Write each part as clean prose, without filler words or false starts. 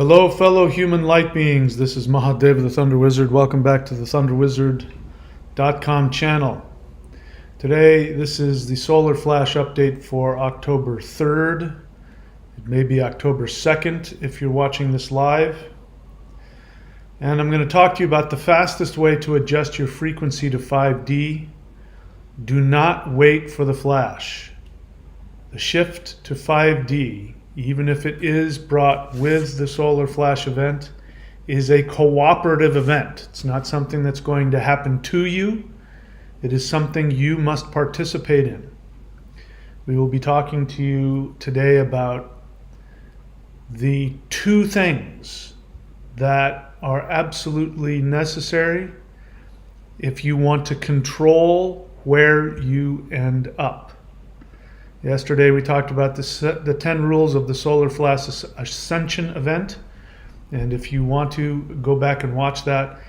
Hello, fellow human light beings. This is Mahadev, the Thunder Wizard. Welcome back to the thunderwizard.com channel. Today, this is the solar flash update for October 3rd. It may be October 2nd if you're watching this live. And I'm going to talk to you about the fastest way to adjust your frequency to 5D. Do not wait for the flash. The shift to 5D, even if it is brought with the solar flash event, is a cooperative event. It's not something that's going to happen to you. It is something you must participate in. We will be talking to you today about the two things that are absolutely necessary if you want to control where you end up. Yesterday we talked about the 10 rules of the solar flash ascension event, and if you want to, go back and watch that.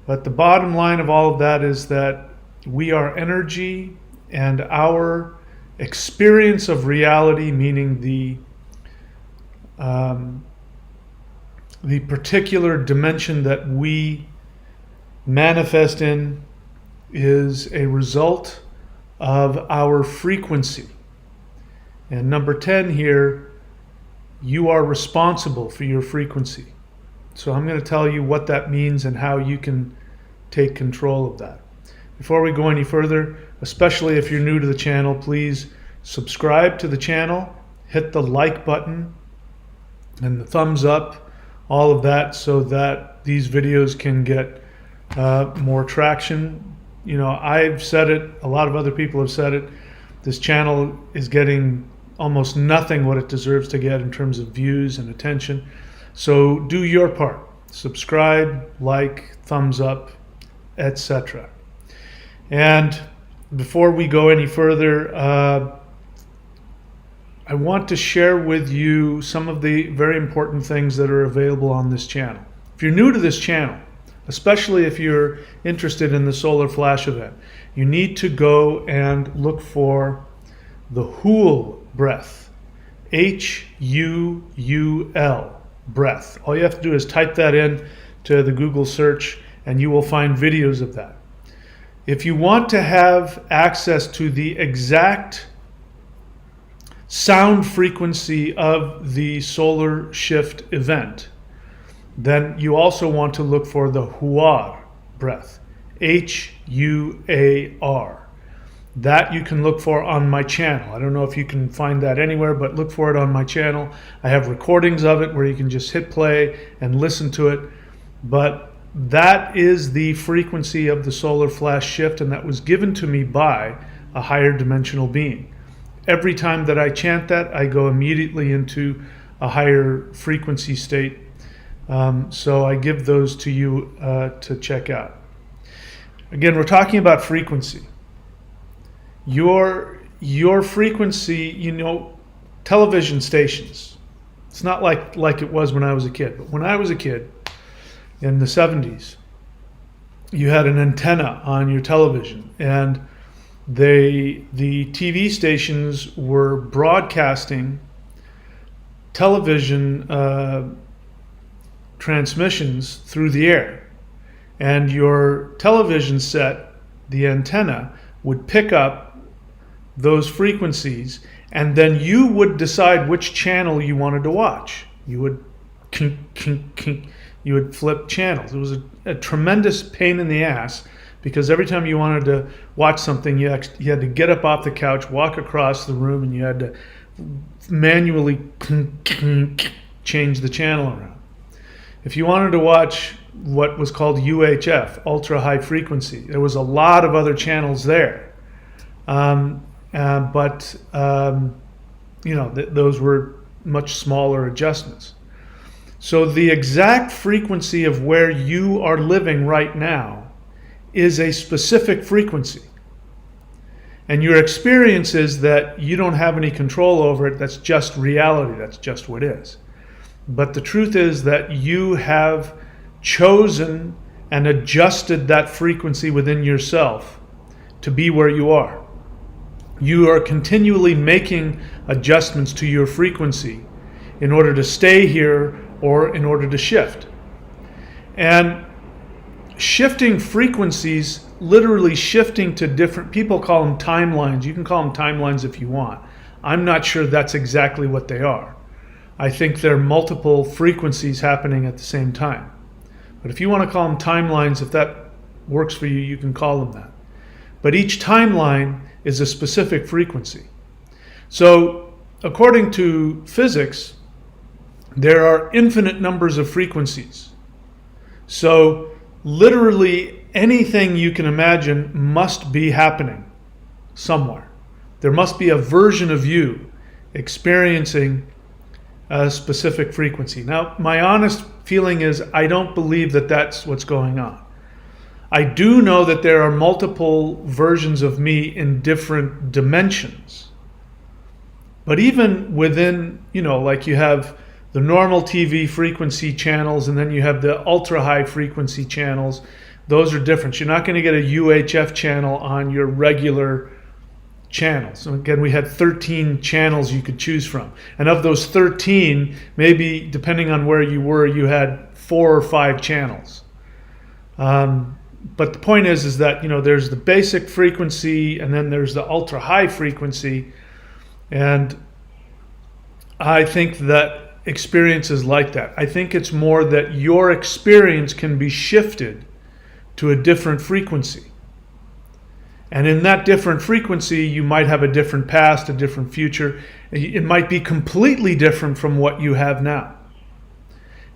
But the bottom line of all of that is that we are energy, and our experience of reality, meaning the particular dimension that we manifest in, is a result of our frequency. And number 10 here, you are responsible for your frequency. So I'm going to tell you what that means and how you can take control of that. Before we go any further, especially if you're new to the channel, please subscribe to the channel, hit the like button and the thumbs up, all of that, so that these videos can get more traction. You know, I've said it, a lot of other people have said it, this channel is getting almost nothing what it deserves to get in terms of views and attention. So do your part. Subscribe, like, thumbs up, etc. And before we go any further, I want to share with you some of the very important things that are available on this channel. If you're new to this channel, especially if you're interested in the solar flash event, you need to go and look for the Huul breath, H-U-U-L, breath. All you have to do is type that in to the Google search and you will find videos of that. If you want to have access to the exact sound frequency of the solar shift event, then you also want to look for the Huar breath, H-U-A-R. That you can look for on my channel. I don't know if you can find that anywhere, but look for it on my channel. I have recordings of it where you can just hit play and listen to it. But that is the frequency of the solar flash shift, and that was given to me by a higher dimensional being. Every time that I chant that, I go immediately into a higher frequency state. So I give those to you to check out. Again, we're talking about frequency. Your frequency, you know, television stations, it's not like it was when I was a kid, but when I was a kid in the 70s, you had an antenna on your television, and the TV stations were broadcasting television transmissions through the air, and your television set, the antenna, would pick up those frequencies, and then you would decide which channel you wanted to watch. You would you would flip channels. It was a tremendous pain in the ass, because every time you wanted to watch something, you had to get up off the couch, walk across the room, and you had to manually change the channel around. If you wanted to watch what was called UHF, ultra high frequency, there was a lot of other channels there. You know, those were much smaller adjustments. So the exact frequency of where you are living right now is a specific frequency. And your experience is that you don't have any control over it. That's just reality. That's just what is. But the truth is that you have chosen and adjusted that frequency within yourself to be where you are. You are continually making adjustments to your frequency in order to stay here or in order to shift. And shifting frequencies, literally shifting to different, people call them timelines. You can call them timelines if you want. I'm not sure that's exactly what they are. I think there are multiple frequencies happening at the same time. But if you want to call them timelines, if that works for you, you can call them that. But each timeline is a specific frequency. So according to physics, there are infinite numbers of frequencies. So literally anything you can imagine must be happening somewhere. There must be a version of you experiencing a specific frequency. Now, my honest feeling is I don't believe that that's what's going on. I do know that there are multiple versions of me in different dimensions. But even within, like you have the normal TV frequency channels and then you have the ultra high frequency channels. Those are different. You're not going to get a UHF channel on your regular channels. So again, we had 13 channels you could choose from. And of those 13, maybe depending on where you were, you had 4 or 5 channels. But the point is that, there's the basic frequency and then there's the ultra high frequency. And I think that experience is like that. I think it's more that your experience can be shifted to a different frequency. And in that different frequency, you might have a different past, a different future. It might be completely different from what you have now.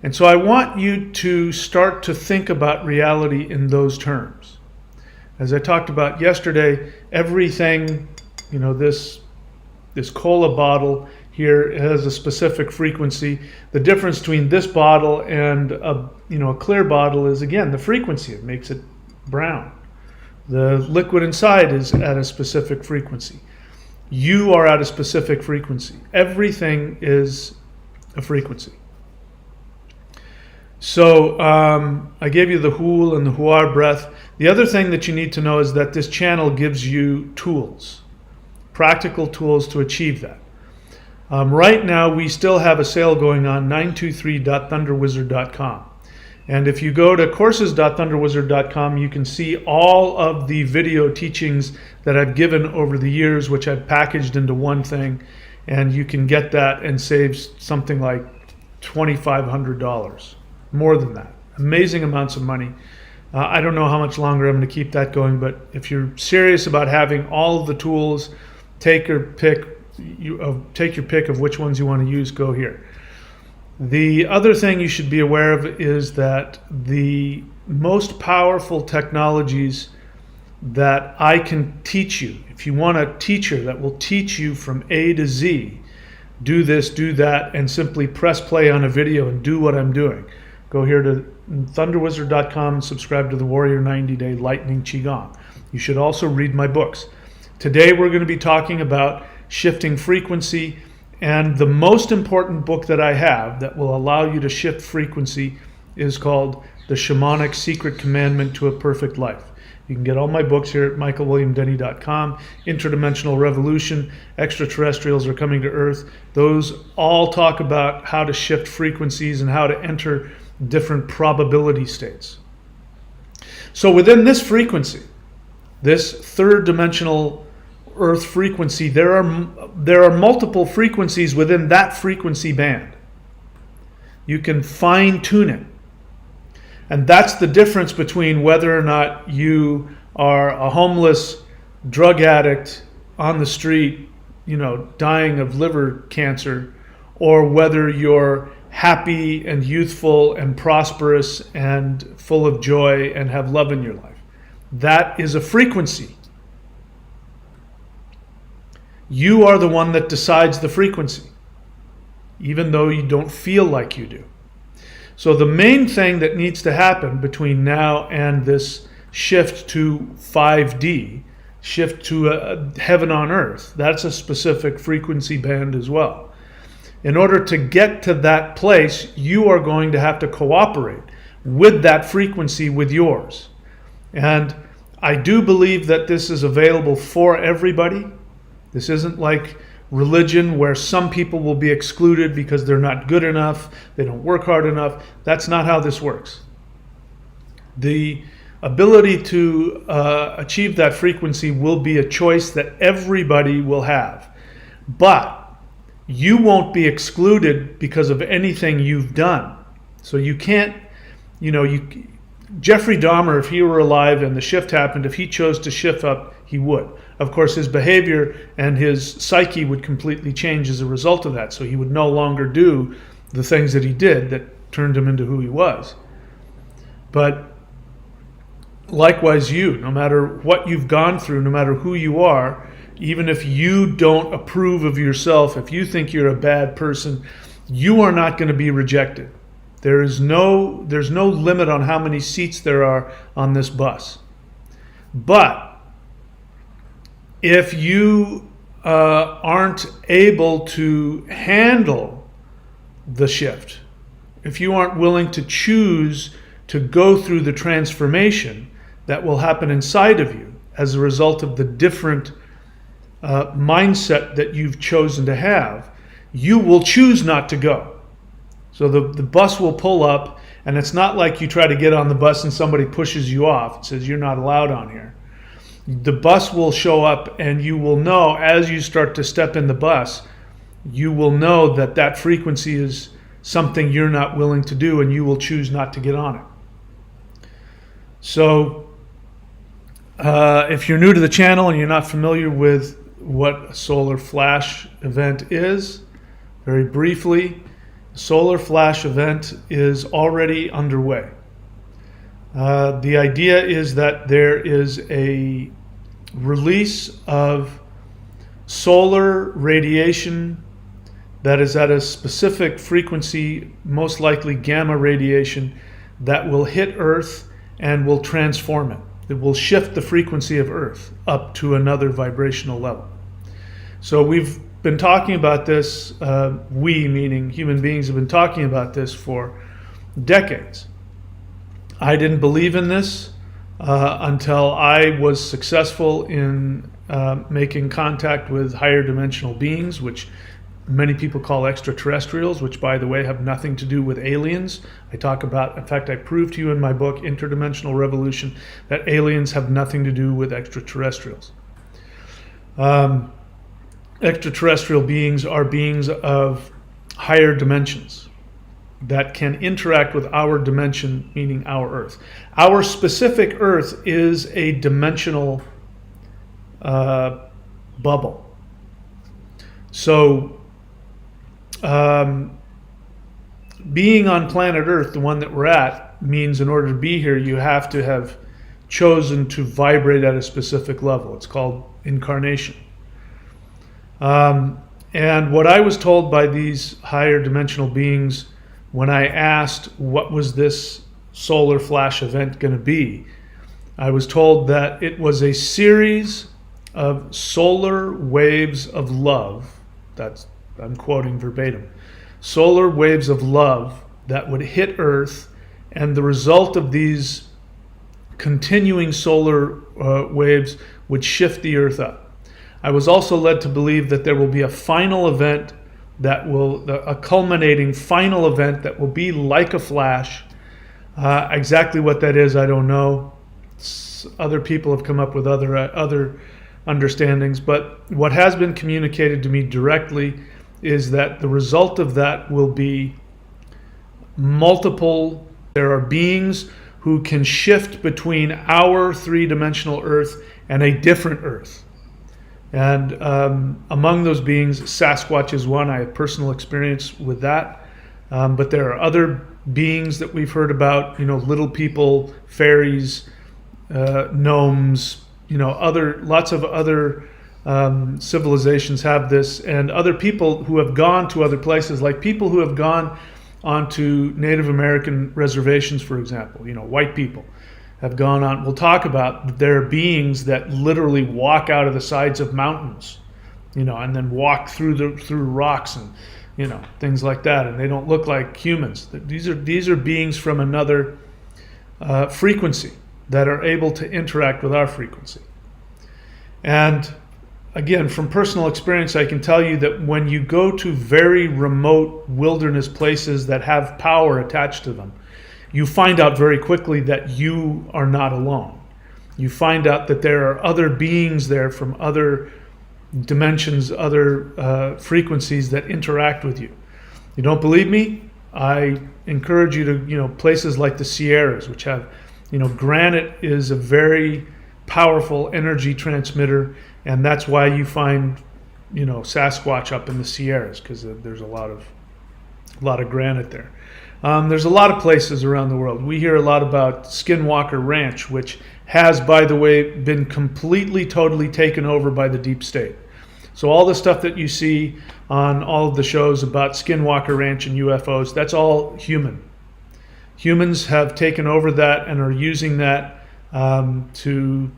And so I want you to start to think about reality in those terms. As I talked about yesterday, everything, this cola bottle here has a specific frequency. The difference between this bottle and a clear bottle is, again, the frequency. It makes it brown. The liquid inside is at a specific frequency. You are at a specific frequency. Everything is a frequency. So I gave you the Hool and the Huar breath. The other thing that you need to know is that this channel gives you tools, practical tools to achieve that. Right now, we still have a sale going on, 923.thunderwizard.com. And if you go to courses.thunderwizard.com, you can see all of the video teachings that I've given over the years, which I've packaged into one thing. And you can get that and save something like $2,500, more than that. Amazing amounts of money. I don't know how much longer I'm going to keep that going, but if you're serious about having all of the tools, take your pick of which ones you want to use, go here. The other thing you should be aware of is that the most powerful technologies that I can teach you, if you want a teacher that will teach you from A to Z, do this, do that, and simply press play on a video and do what I'm doing, go here to thunderwizard.com and subscribe to the Warrior 90-Day Lightning Qigong. You should also read my books. Today we're going to be talking about shifting frequency, and the most important book that I have that will allow you to shift frequency is called The Shamanic Secret Commandment to a Perfect Life. You can get all my books here at michaelwilliamdenny.com. Interdimensional Revolution, Extraterrestrials Are Coming to Earth. Those all talk about how to shift frequencies and how to enter different probability states. So within this frequency, this third dimensional Earth frequency, there are multiple frequencies within that frequency band. You can fine tune it. And that's the difference between whether or not you are a homeless drug addict on the street, dying of liver cancer, or whether you're happy and youthful and prosperous and full of joy and have love in your life. That is a frequency. You are the one that decides the frequency, even though you don't feel like you do. So the main thing that needs to happen between now and this shift to 5D, shift to heaven on earth, that's a specific frequency band as well. In order to get to that place, you are going to have to cooperate with that frequency with yours. And I do believe that this is available for everybody. This isn't like religion where some people will be excluded because they're not good enough, they don't work hard enough. That's not how this works. The ability to achieve that frequency will be a choice that everybody will have. But you won't be excluded because of anything you've done. So you can't, Jeffrey Dahmer, if he were alive and the shift happened, if he chose to shift up, he would. Of course, his behavior and his psyche would completely change as a result of that. So he would no longer do the things that he did that turned him into who he was. But likewise, no matter what you've gone through, no matter who you are, even if you don't approve of yourself, if you think you're a bad person, you are not going to be rejected. There's no limit on how many seats there are on this bus. But if you aren't able to handle the shift, if you aren't willing to choose to go through the transformation that will happen inside of you as a result of the different mindset that you've chosen to have, you will choose not to go. So the bus will pull up, and it's not like you try to get on the bus and somebody pushes you off and says you're not allowed on here. The bus will show up, and you will know as you start to step in the bus, you will know that that frequency is something you're not willing to do, and you will choose not to get on it. So if you're new to the channel and you're not familiar with what a solar flash event is, very briefly, a solar flash event is already underway. The idea is that there is a release of solar radiation that is at a specific frequency, most likely gamma radiation, that will hit Earth and will transform it. It will shift the frequency of Earth up to another vibrational level. So we've been talking about this, we, meaning human beings, have been talking about this for decades. I didn't believe in this until I was successful in making contact with higher dimensional beings, which many people call extraterrestrials, which, by the way, have nothing to do with aliens. I talk about, in fact, I prove to you in my book, Interdimensional Revolution, that aliens have nothing to do with extraterrestrials. Extraterrestrial beings are beings of higher dimensions that can interact with our dimension, meaning our Earth. Our specific Earth is a dimensional bubble. So being on planet Earth, the one that we're at, means in order to be here, you have to have chosen to vibrate at a specific level. It's called incarnation. And what I was told by these higher dimensional beings when I asked what was this solar flash event going to be, I was told that it was a series of solar waves of love. I'm quoting verbatim. Solar waves of love that would hit Earth, and the result of these continuing solar waves would shift the Earth up. I was also led to believe that there will be a final event a culminating final event that will be like a flash. Exactly what that is, I don't know. Other people have come up with other understandings, but what has been communicated to me directly is that the result of that will be multiple. There are beings who can shift between our three-dimensional Earth and a different Earth. And among those beings, Sasquatch is one. I have personal experience with that. But there are other beings that we've heard about, little people, fairies, gnomes, lots of other civilizations have this, and other people who have gone to other places, like people who have gone onto Native American reservations, for example, white people have gone on. We'll talk about there are beings that literally walk out of the sides of mountains, and then walk through rocks and things like that, and they don't look like humans. These are beings from another frequency that are able to interact with our frequency. And again, from personal experience, I can tell you that when you go to very remote wilderness places that have power attached to them, you find out very quickly that you are not alone. You find out that there are other beings there from other dimensions, other frequencies that interact with you. You don't believe me? I encourage you to, places like the Sierras, which have, granite is a very powerful energy transmitter, and that's why you find, Sasquatch up in the Sierras, because there's a lot of granite there. There's a lot of places around the world. We hear a lot about Skinwalker Ranch, which has, by the way, been completely, totally taken over by the deep state. So all the stuff that you see on all of the shows about Skinwalker Ranch and UFOs, that's all human. Humans have taken over that and are using that to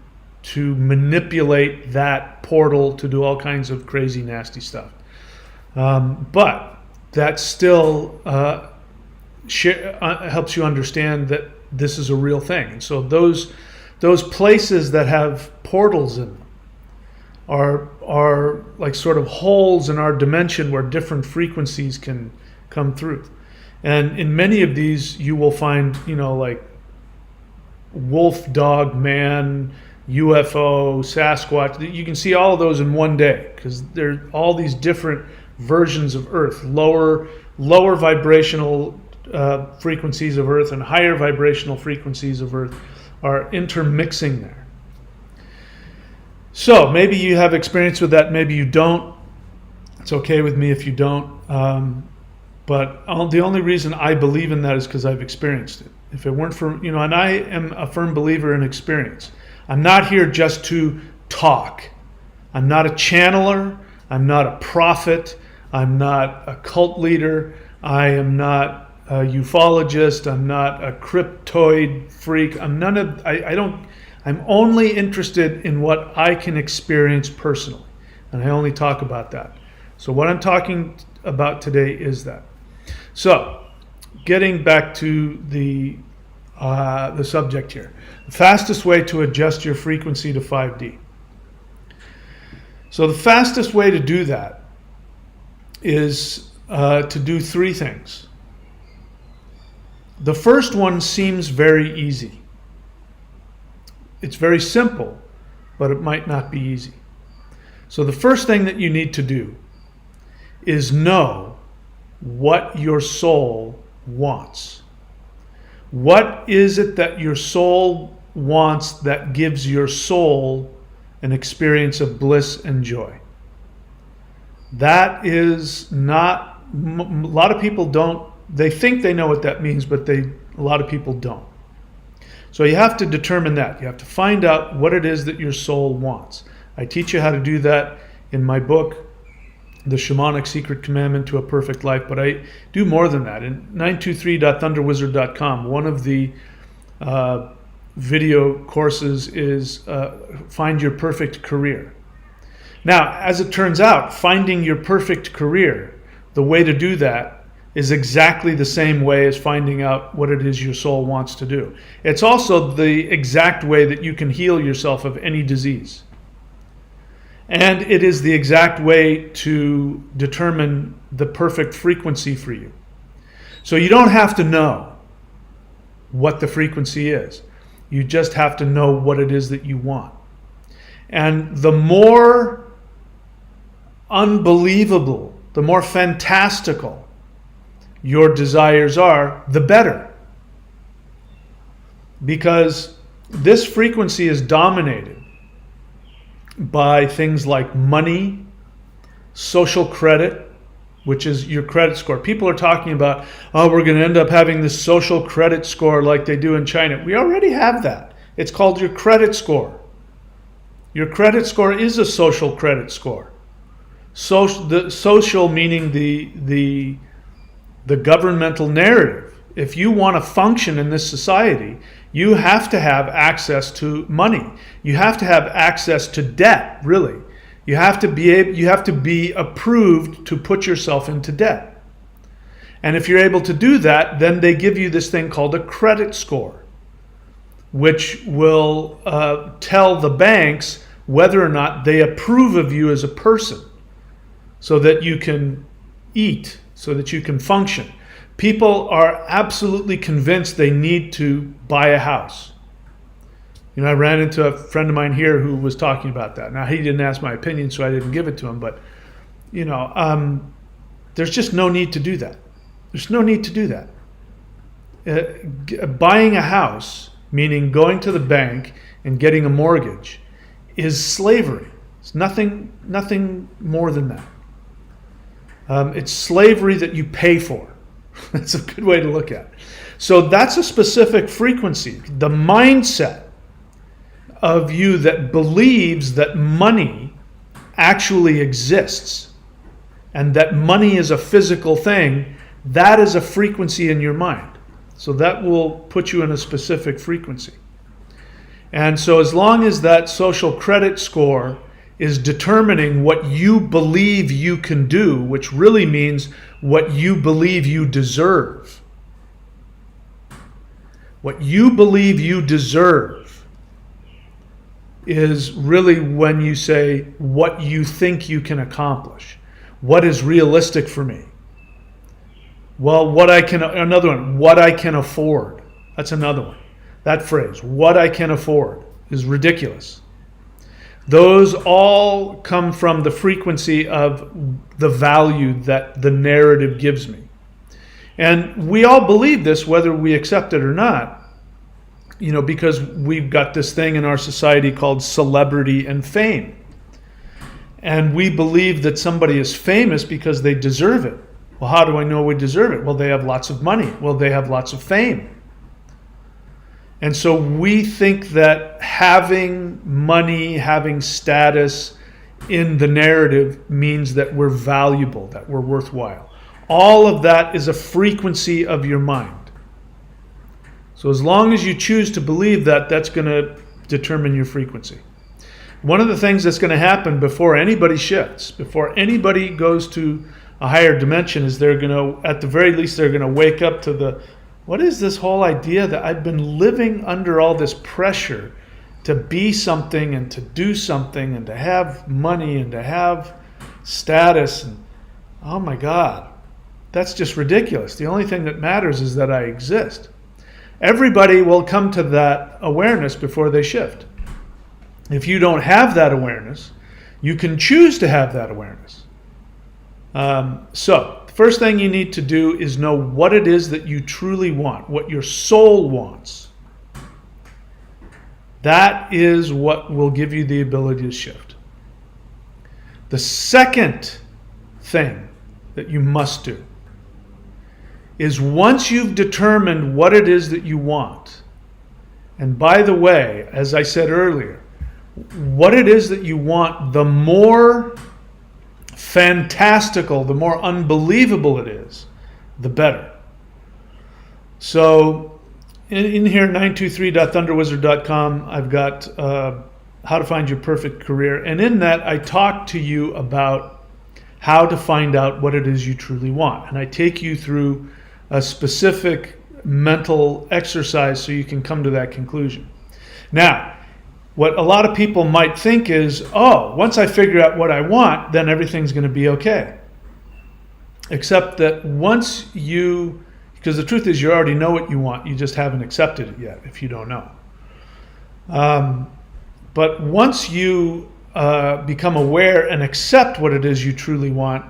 manipulate that portal to do all kinds of crazy, nasty stuff. But that still helps you understand that this is a real thing. And so those places that have portals in them are like sort of holes in our dimension where different frequencies can come through. And in many of these, you will find, like wolf, dog, man, UFO, Sasquatch. You can see all of those in one day because there are all these different versions of Earth, lower vibrational frequencies of Earth and higher vibrational frequencies of Earth are intermixing there. So maybe you have experience with that, maybe you don't. It's okay with me if you don't. But the only reason I believe in that is because I've experienced it. If it weren't for, and I am a firm believer in experience. I'm not here just to talk. I'm not a channeler. I'm not a prophet. I'm not a cult leader. I am not a ufologist. I'm not a cryptoid freak. I'm only interested in what I can experience personally. And I only talk about that. So what I'm talking about today is that. So, getting back to the subject here. The fastest way to adjust your frequency to 5D. So the fastest way to do that is to do three things. The first one seems very easy. It's very simple, but it might not be easy. So the first thing that you need to do is know what your soul wants. What is it that your soul wants that gives your soul an experience of bliss and joy? That is not, a lot of people don't, they think they know what that means, but a lot of people don't. So you have to determine that. You have to find out what it is that your soul wants. I teach you how to do that in my book, The Shamanic Secret Commandment to a Perfect Life, but I do more than that. In 923.thunderwizard.com, one of the video courses is Find Your Perfect Career. Now, as it turns out, finding your perfect career, the way to do that is exactly the same way as finding out what it is your soul wants to do. It's also the exact way that you can heal yourself of any disease. And it is the exact way to determine the perfect frequency for you. So you don't have to know what the frequency is. You just have to know what it is that you want. And the more unbelievable, the more fantastical your desires are, the better. Because this frequency is dominated by things like money, social credit, which is your credit score. People are talking about, we're going to end up having this social credit score like they do in China. We already have that. It's called your credit score. Your credit score is a social credit score. The social meaning the governmental narrative. If you want to function in this society, you have to have access to money. You have to have access to debt, really. You have to be approved to put yourself into debt. And if you're able to do that, then they give you this thing called a credit score, which will tell the banks whether or not they approve of you as a person, so that you can eat, so that you can function. People are absolutely convinced they need to buy a house. I ran into a friend of mine here who was talking about that. Now, he didn't ask my opinion, so I didn't give it to him, but there's just no need to do that. There's no need to do that. Buying a house, meaning going to the bank and getting a mortgage, is slavery. It's nothing more than that. It's slavery that you pay for. That's a good way to look at it. So that's a specific frequency. The mindset of you that believes that money actually exists and that money is a physical thing, that is a frequency in your mind. So that will put you in a specific frequency. And so as long as that social credit score is determining what you believe you can do, which really means what you believe you deserve. What you believe you deserve is really when you say what you think you can accomplish. What is realistic for me? Well, what I can afford. That's another one. That phrase, what I can afford, is ridiculous. Those all come from the frequency of the value that the narrative gives me. And we all believe this, whether we accept it or not, because we've got this thing in our society called celebrity and fame. And we believe that somebody is famous because they deserve it. Well, how do I know we deserve it? Well, they have lots of money. Well, they have lots of fame. And so we think that having money, having status in the narrative means that we're valuable, that we're worthwhile. All of that is a frequency of your mind. So as long as you choose to believe that, that's going to determine your frequency. One of the things that's going to happen before anybody shifts, before anybody goes to a higher dimension, is they're going to, at the very least, they're going to wake up to what is this whole idea that I've been living under all this pressure to be something and to do something and to have money and to have status, and oh my God, that's just ridiculous. The only thing that matters is that I exist. Everybody will come to that awareness before they shift. If you don't have that awareness, you can choose to have that awareness. So the first thing you need to do is know what it is that you truly want, what your soul wants. That is what will give you the ability to shift. The second thing that you must do is, once you've determined what it is that you want, and by the way, as I said earlier, what it is that you want, the more fantastical, the more unbelievable it is, the better. So in here, 923.thunderwizard.com, I've got how to find your perfect career. And in that, I talk to you about how to find out what it is you truly want. And I take you through a specific mental exercise so you can come to that conclusion. Now, what a lot of people might think is, oh, once I figure out what I want, then everything's going to be okay. Except that because the truth is you already know what you want, you just haven't accepted it yet if you don't know. But once you become aware and accept what it is you truly want,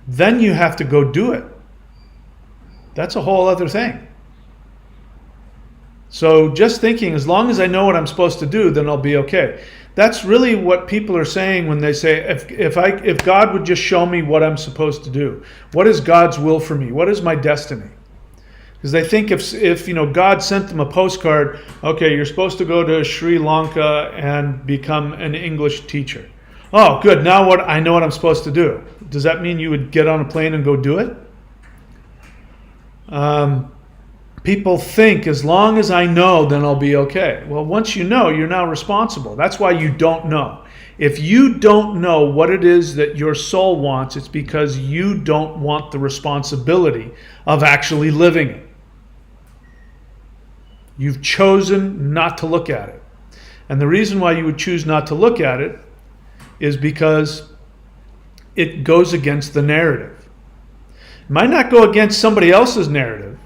then you have to go do it. That's a whole other thing. So just thinking, as long as I know what I'm supposed to do, then I'll be okay. That's really what people are saying when they say, if God would just show me what I'm supposed to do. What is God's will for me? What is my destiny? Because they think if God sent them a postcard, okay, you're supposed to go to Sri Lanka and become an English teacher. Oh, good. Now I know what I'm supposed to do. Does that mean you would get on a plane and go do it? People think, as long as I know, then I'll be okay. Well, once you know, you're now responsible. That's why you don't know. If you don't know what it is that your soul wants, it's because you don't want the responsibility of actually living it. You've chosen not to look at it. And the reason why you would choose not to look at it is because it goes against the narrative. It might not go against somebody else's narrative.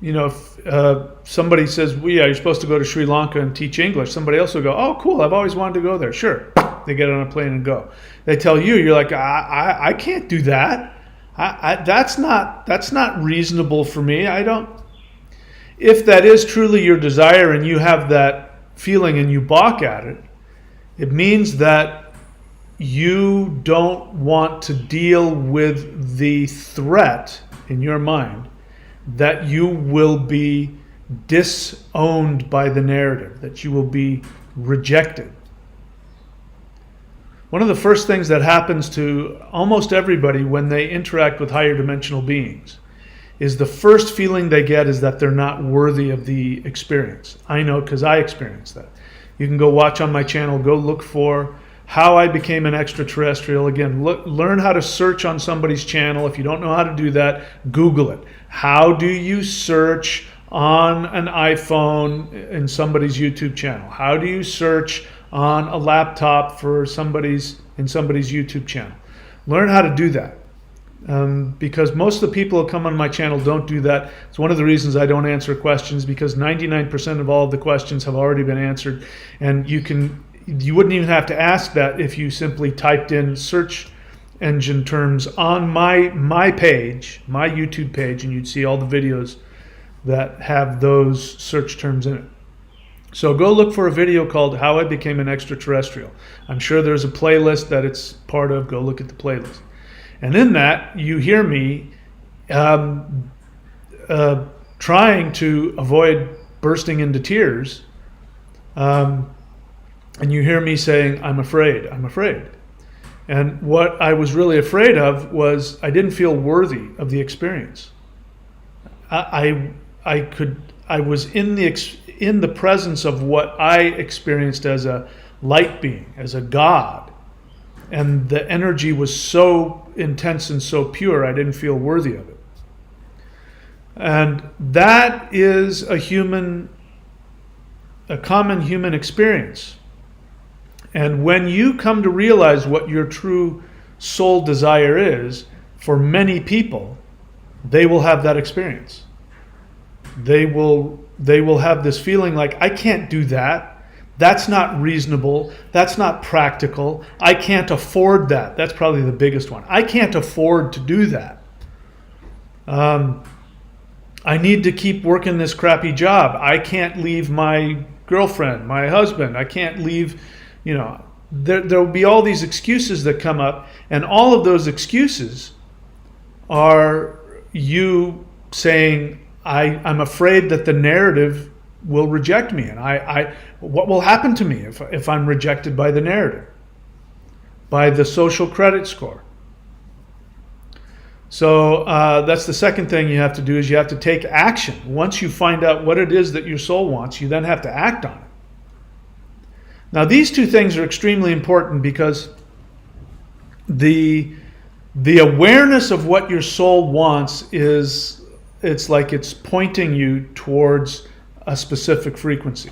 You know, if somebody says, well, yeah, you're supposed to go to Sri Lanka and teach English, somebody else will go, oh, cool, I've always wanted to go there. Sure. They get on a plane and go. They tell you, you're like, I can't do that. That's not reasonable for me. I don't. If that is truly your desire and you have that feeling and you balk at it, it means that you don't want to deal with the threat in your mind that you will be disowned by the narrative, that you will be rejected. One of the first things that happens to almost everybody when they interact with higher dimensional beings is the first feeling they get is that they're not worthy of the experience. I know because I experienced that. You can go watch on my channel, go look for How I Became an Extraterrestrial. Again, learn how to search on somebody's channel. If you don't know how to do that, Google it. How do you search on an iPhone in somebody's YouTube channel? How do you search on a laptop in somebody's YouTube channel? Learn how to do that. Because most of the people who come on my channel don't do that. It's one of the reasons I don't answer questions, because 99% of all of the questions have already been answered. And you wouldn't even have to ask that if you simply typed in search engine terms on my page, my YouTube page, and you'd see all the videos that have those search terms in it. So go look for a video called How I Became an Extraterrestrial. I'm sure there's a playlist that it's part of. Go look at the playlist. And in that, you hear me trying to avoid bursting into tears. And you hear me saying, I'm afraid, I'm afraid. And what I was really afraid of was I didn't feel worthy of the experience. I was in the presence of what I experienced as a light being, as a God. And the energy was so intense and so pure, I didn't feel worthy of it. And that is a common human experience. And when you come to realize what your true soul desire is, for many people, they will have that experience. They will have this feeling like, I can't do that. That's not reasonable. That's not practical. I can't afford that. That's probably the biggest one. I can't afford to do that. I need to keep working this crappy job. I can't leave my girlfriend, my husband. I can't leave, there'll be all these excuses that come up, and all of those excuses are you saying, I'm afraid that the narrative will reject me, and what will happen to me if I'm rejected by the narrative, by the social credit score. So that's the second thing you have to do, is you have to take action. Once you find out what it is that your soul wants, you then have to act on it. Now these two things are extremely important, because the awareness of what your soul wants it's like it's pointing you towards a specific frequency.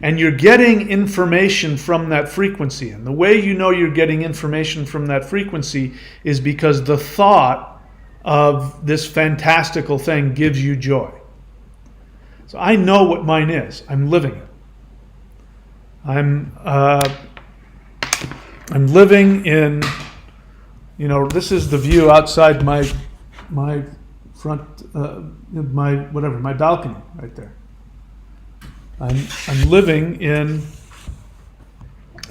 And you're getting information from that frequency. And the way you know you're getting information from that frequency is because the thought of this fantastical thing gives you joy. So I know what mine is. I'm living it. I'm living in, this is the view outside my front, my balcony right there. I'm living in,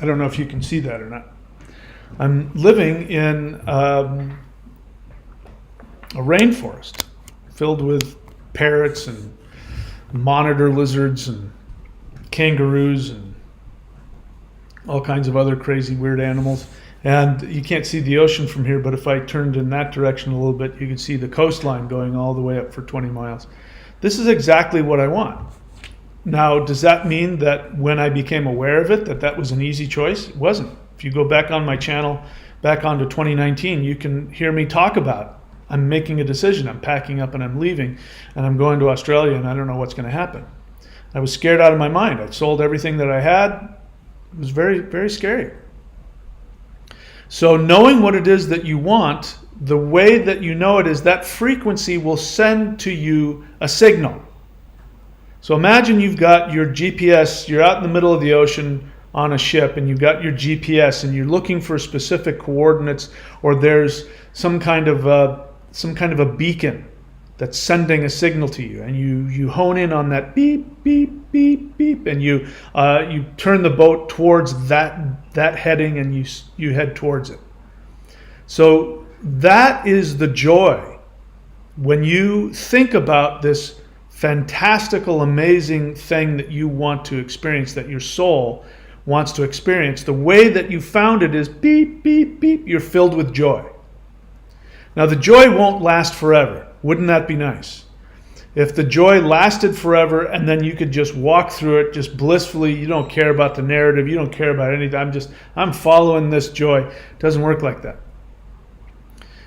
I don't know if you can see that or not. I'm living in a rainforest filled with parrots and monitor lizards and kangaroos and all kinds of other crazy weird animals. And you can't see the ocean from here, but if I turned in that direction a little bit, you could see the coastline going all the way up for 20 miles. This is exactly what I want. Now, does that mean that when I became aware of it, that was an easy choice? It wasn't. If you go back on my channel, back onto 2019, you can hear me talk about, I'm making a decision, I'm packing up and I'm leaving, and I'm going to Australia, and I don't know what's going to happen. I was scared out of my mind. I sold everything that I had. It was very, very scary. So knowing what it is that you want, the way that you know it is that frequency will send to you a signal. So imagine you've got your GPS, you're out in the middle of the ocean on a ship, and you've got your GPS and you're looking for specific coordinates, or there's some kind of a beacon that's sending a signal to you, and you hone in on that beep, beep, beep, beep, and you turn the boat towards that heading, and you head towards it. So that is the joy. When you think about this fantastical, amazing thing that you want to experience, that your soul wants to experience, the way that you found it is beep, beep, beep, you're filled with joy. Now the joy won't last forever. Wouldn't that be nice? If the joy lasted forever and then you could just walk through it just blissfully, you don't care about the narrative, you don't care about anything, I'm following this joy. It doesn't work like that.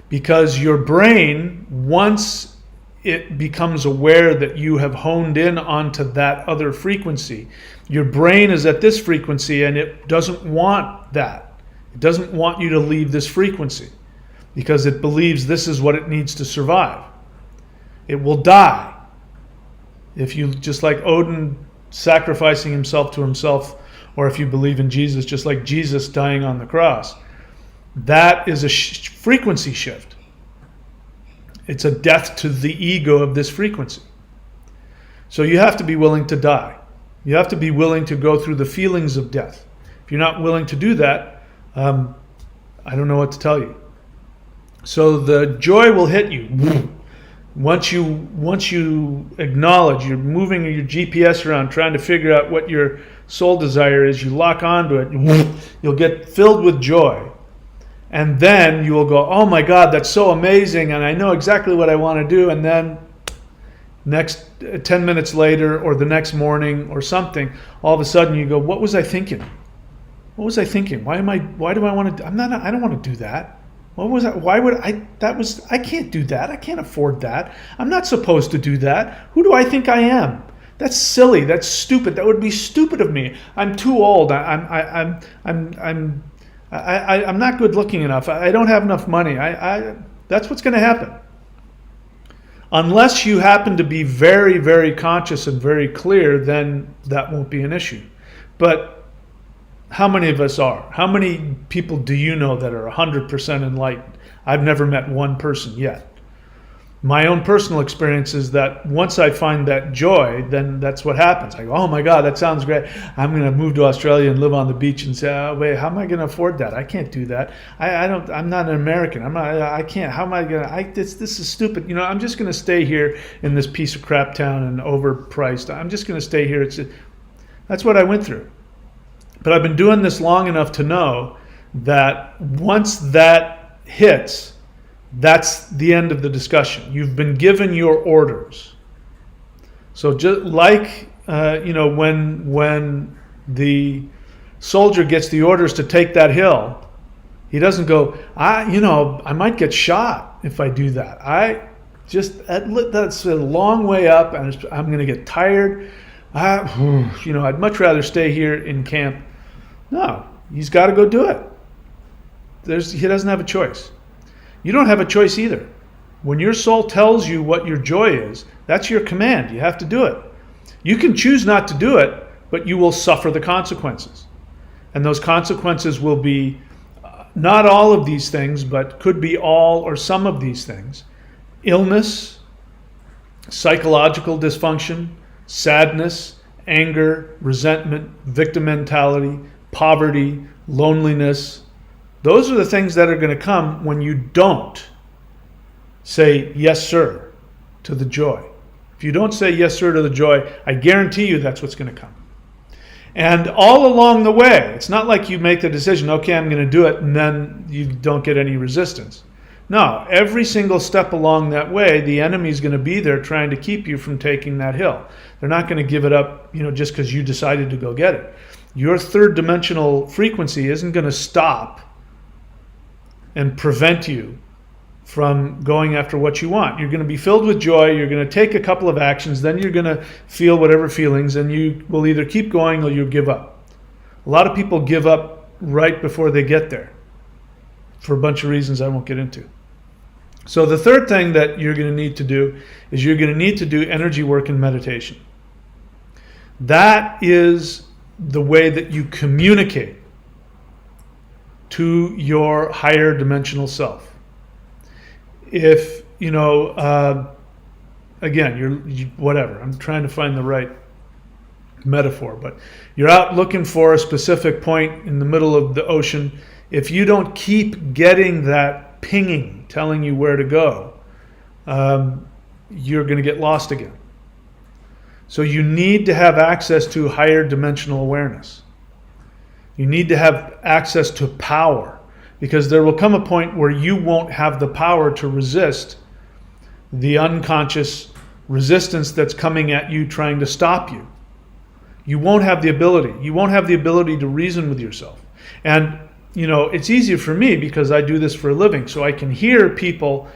Because your brain, once it becomes aware that you have honed in onto that other frequency, your brain is at this frequency and it doesn't want that. It doesn't want you to leave this frequency because it believes this is what it needs to survive. It will die. If you, just like Odin sacrificing himself to himself, or if you believe in Jesus, just like Jesus dying on the cross, that is a frequency shift. It's a death to the ego of this frequency. So you have to be willing to die. You have to be willing to go through the feelings of death. If you're not willing to do that, I don't know what to tell you. So the joy will hit you. Once you acknowledge, you're moving your GPS around trying to figure out what your soul desire is, you lock onto it, you'll get filled with joy. And then you will go, oh my God, that's so amazing, and I know exactly what I want to do. And then next 10 minutes later, or the next morning or something, all of a sudden you go, what was I thinking? What was I thinking? Why do I want to, I don't want to do that. What was that? Why would I? I can't do that. I can't afford that. I'm not supposed to do that. Who do I think I am? That's silly. That's stupid. That would be stupid of me. I'm too old. I'm not good looking enough. I don't have enough money. That's what's going to happen. Unless you happen to be very, very conscious and very clear, then that won't be an issue. But how many of us are? How many people do you know that are 100% enlightened? I've never met one person yet. My own personal experience is that once I find that joy, then that's what happens. I go, oh my God, that sounds great. I'm going to move to Australia and live on the beach and say, oh, wait, how am I going to afford that? I can't do that. I'm not an American. I can't. How am I going to? This is stupid. I'm just going to stay here in this piece of crap town and overpriced. I'm just going to stay here. That's what I went through. But I've been doing this long enough to know that once that hits, that's the end of the discussion. You've been given your orders. So just like when the soldier gets the orders to take that hill, he doesn't go, I might get shot if I do that. That's a long way up, and I'm going to get tired. I'd much rather stay here in camp. No, he's got to go do it. He doesn't have a choice. You don't have a choice either. When your soul tells you what your joy is, that's your command. You have to do it. You can choose not to do it, but you will suffer the consequences. And those consequences will be not all of these things, but could be all or some of these things. Illness, psychological dysfunction, sadness, anger, resentment, victim mentality, poverty, loneliness. Those are the things that are going to come when you don't say yes, sir, to the joy. If you don't say yes, sir, to the joy, I guarantee you that's what's going to come. And all along the way, it's not like you make the decision, okay, I'm going to do it, and then you don't get any resistance. No, every single step along that way, the enemy's going to be there trying to keep you from taking that hill. They're not going to give it up, just because you decided to go get it. Your third dimensional frequency isn't going to stop and prevent you from going after what you want. You're going to be filled with joy. You're going to take a couple of actions. Then you're going to feel whatever feelings, and you will either keep going or you'll give up. A lot of people give up right before they get there for a bunch of reasons I won't get into. So the third thing that you're going to need to do is you're going to need to do energy work and meditation. That is the way that you communicate to your higher dimensional self. If, again, whatever, I'm trying to find the right metaphor, but you're out looking for a specific point in the middle of the ocean. If you don't keep getting that pinging telling you where to go, you're going to get lost again. So you need to have access to higher dimensional awareness. You need to have access to power, because there will come a point where you won't have the power to resist the unconscious resistance that's coming at you trying to stop you. You won't have the ability. You won't have the ability to reason with yourself. And, it's easier for me because I do this for a living, so I can hear people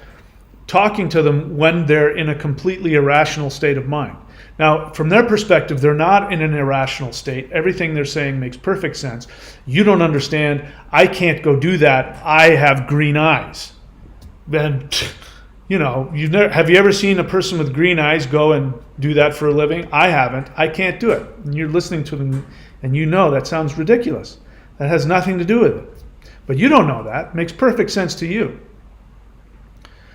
talking to them when they're in a completely irrational state of mind. Now, from their perspective, they're not in an irrational state. Everything they're saying makes perfect sense. You don't understand. I can't go do that. I have green eyes. Then, have you ever seen a person with green eyes go and do that for a living? I haven't. I can't do it. And you're listening to them, and that sounds ridiculous. That has nothing to do with it. But you don't know that. It makes perfect sense to you.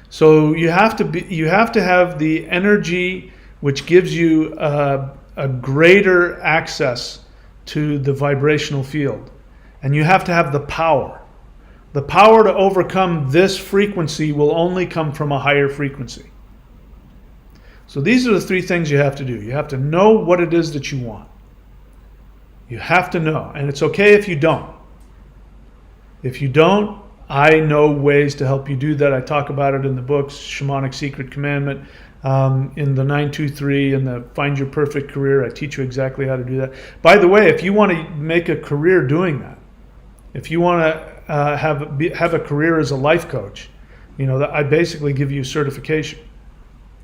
So you have to have the energy which gives you a greater access to the vibrational field. And you have to have the power. The power to overcome this frequency will only come from a higher frequency. So these are the three things you have to do. You have to know what it is that you want. You have to know. And it's okay if you don't. If you don't, I know ways to help you do that. I talk about it in the books, Shamanic Secret Commandment, in the 923 and the Find Your Perfect Career. I teach you exactly how to do that. By the way, if you want to make a career doing that, if you want to have a career as a life coach, I basically give you certification.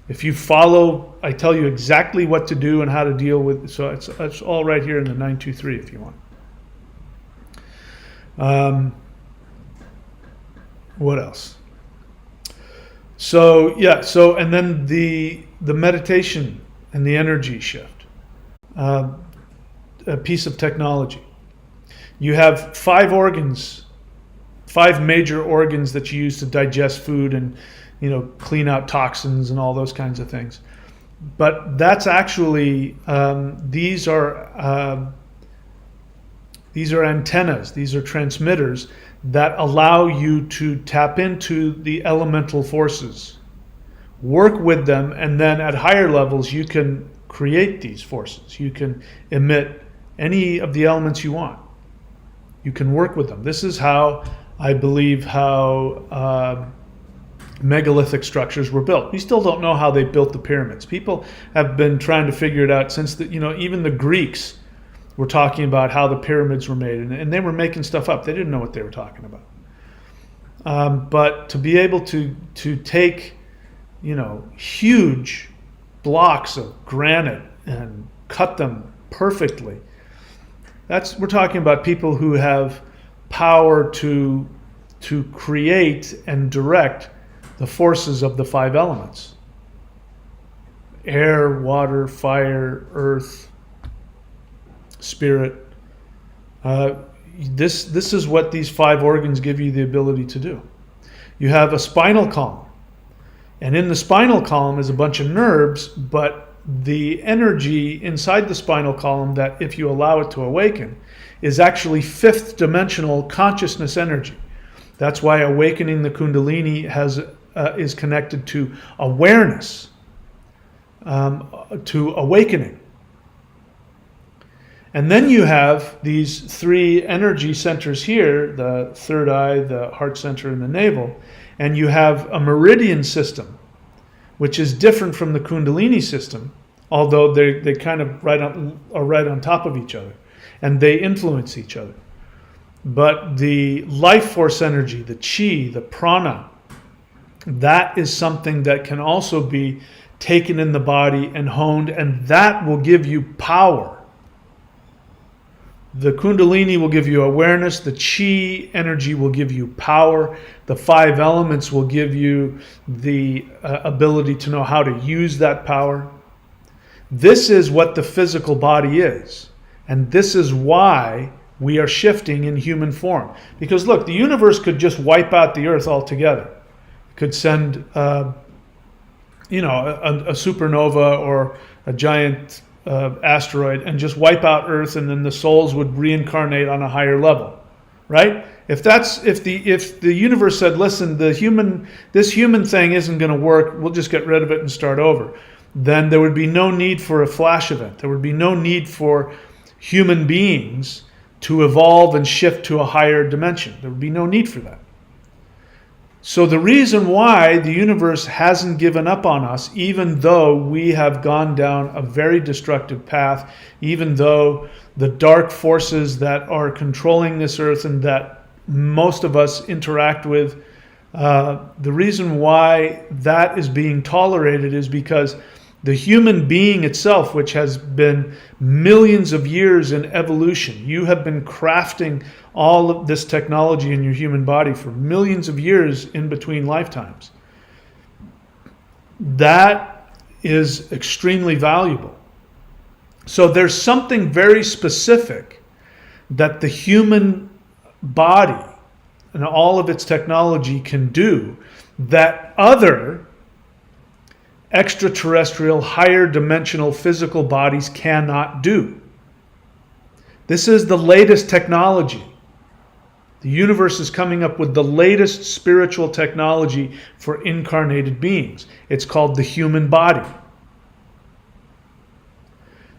If you follow, I tell you exactly what to do and how to deal with. So it's all right here in the 923 if you want. What else? So and then the meditation and the energy shift, a piece of technology. You have 5 major organs that you use to digest food and clean out toxins and all those kinds of things. But that's actually these are antennas. These are transmitters that allow you to tap into the elemental forces, work with them, and then at higher levels you can create these forces. You can emit any of the elements you want. You can work with them. This is how I believe megalithic structures were built. We still don't know how they built the pyramids. People have been trying to figure it out since even the Greeks were talking about how the pyramids were made, and they were making stuff up. They didn't know what they were talking about. But to be able to take huge blocks of granite and cut them perfectly, we're talking about people who have power to create and direct the forces of the 5 elements: air, water, fire, earth, spirit. This is what these 5 organs give you the ability to do. You have a spinal column, and in the spinal column is a bunch of nerves, but the energy inside the spinal column, that if you allow it to awaken, is actually 5th dimensional consciousness energy. That's why awakening the Kundalini is connected to awareness, to awakening. And then you have these 3 energy centers here, the third eye, the heart center, and the navel. And you have a meridian system, which is different from the Kundalini system, although they kind of are right on top of each other, and they influence each other. But the life force energy, the chi, the prana, that is something that can also be taken in the body and honed, and that will give you power. The Kundalini will give you awareness. The Chi energy will give you power. The 5 elements will give you the ability to know how to use that power. This is what the physical body is. And this is why we are shifting in human form. Because look, the universe could just wipe out the earth altogether. It could send, a supernova or a giant asteroid and just wipe out Earth, and then the souls would reincarnate on a higher level, right? If the universe said, listen, this human thing isn't going to work, we'll just get rid of it and start over, then there would be no need for a flash event. There would be no need for human beings to evolve and shift to a higher dimension. There would be no need for that. So the reason why the universe hasn't given up on us, even though we have gone down a very destructive path, even though the dark forces that are controlling this earth and that most of us interact with, the reason why that is being tolerated is because the human being itself, which has been millions of years in evolution, you have been crafting all of this technology in your human body for millions of years in between lifetimes. That is extremely valuable. So there's something very specific that the human body and all of its technology can do that other extraterrestrial, higher dimensional physical bodies cannot do. This is the latest technology. The universe is coming up with the latest spiritual technology for incarnated beings. It's called the human body.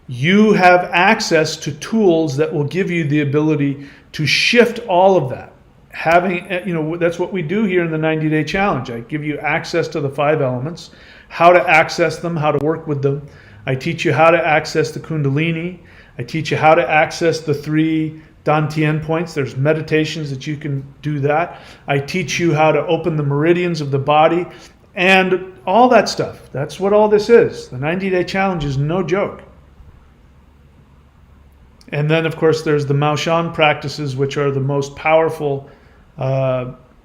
You have access to tools that will give you the ability to shift all of that. That's what we do here in the 90-day challenge. I give you access to the 5 elements, how to access them, how to work with them. I teach you how to access the Kundalini. I teach you how to access the 3 Dantian points. There's meditations that you can do that. I teach you how to open the meridians of the body and all that stuff. That's what all this is. The 90-day challenge is no joke. And then, of course, there's the Maoshan practices, which are the most powerful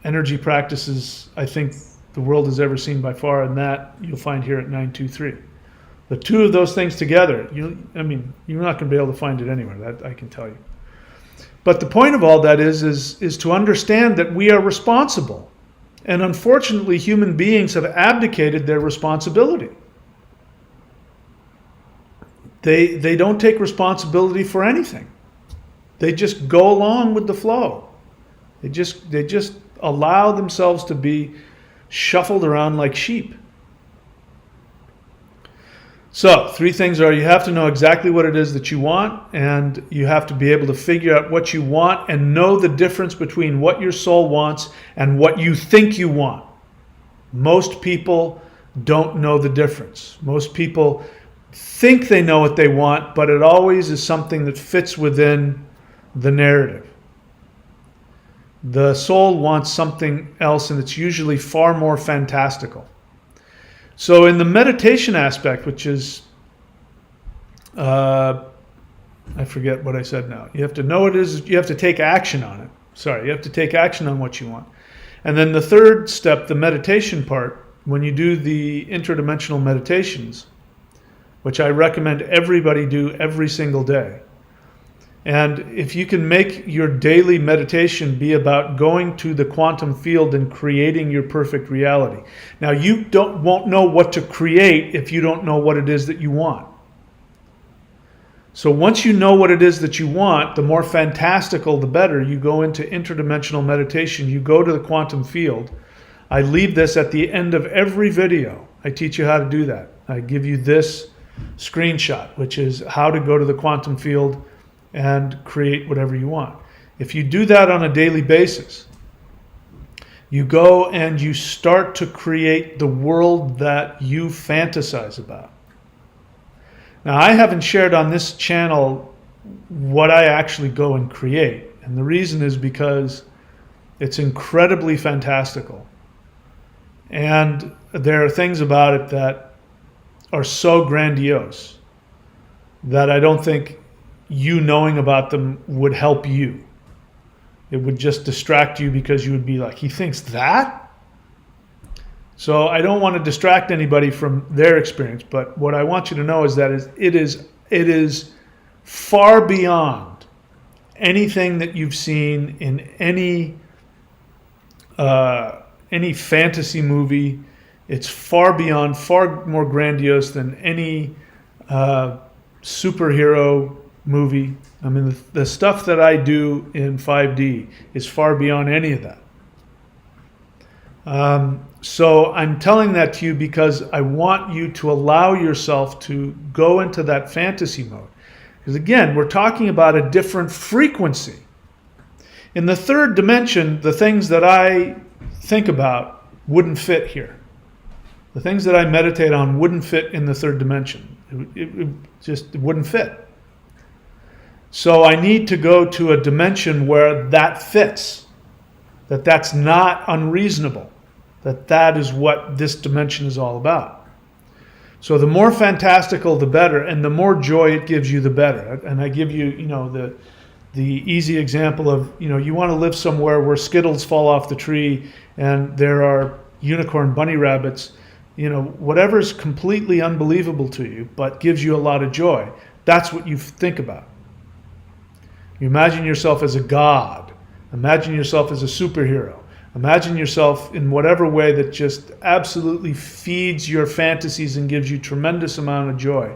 energy practices I think the world has ever seen by far, and that you'll find here at 923. The 2 of those things together, you're not going to be able to find it anywhere, that I can tell you. But the point of all that is to understand that we are responsible. And unfortunately, human beings have abdicated their responsibility. They don't take responsibility for anything. They just go along with the flow. They just allow themselves to be shuffled around like sheep. So 3 things are: you have to know exactly what it is that you want, and you have to be able to figure out what you want and know the difference between what your soul wants and what you think you want. Most people don't know the difference. Most people think they know what they want, but it always is something that fits within the narrative. The soul wants something else, and it's usually far more fantastical. So in the meditation aspect, which is, I forget what I said now. You have to know what it is, you have to take action on it. You have to take action on what you want. And then the 3rd step, the meditation part, when you do the interdimensional meditations, which I recommend everybody do every single day. And if you can make your daily meditation be about going to the quantum field and creating your perfect reality. Now, you won't know what to create if you don't know what it is that you want. So once you know what it is that you want, the more fantastical, the better. You go into interdimensional meditation. You go to the quantum field. I leave this at the end of every video. I teach you how to do that. I give you this screenshot, which is how to go to the quantum field and create whatever you want. If you do that on a daily basis, you go and you start to create the world that you fantasize about. Now, I haven't shared on this channel what I actually go and create. And the reason is because it's incredibly fantastical. And there are things about it that are so grandiose that I don't think you knowing about them would help you. It would just distract you because you would be like, he thinks that? So I don't want to distract anybody from their experience, but what I want you to know is that it is far beyond anything that you've seen in any fantasy movie. It's far beyond, far more grandiose than any superhero movie. I mean, the stuff that I do in 5D is far beyond any of that. So I'm telling that to you because I want you to allow yourself to go into that fantasy mode. Because again, we're talking about a different frequency. In the third dimension, the things that I think about wouldn't fit here. The things that I meditate on wouldn't fit in the third dimension. It just wouldn't fit. So I need to go to a dimension where that fits. That's not unreasonable. That is what this dimension is all about. So the more fantastical, the better, and the more joy it gives you, the better. And I give you, the easy example of, you want to live somewhere where Skittles fall off the tree and there are unicorn bunny rabbits, whatever's completely unbelievable to you, but gives you a lot of joy. That's what you think about. You imagine yourself as a god. Imagine yourself as a superhero. Imagine yourself in whatever way that just absolutely feeds your fantasies and gives you tremendous amount of joy.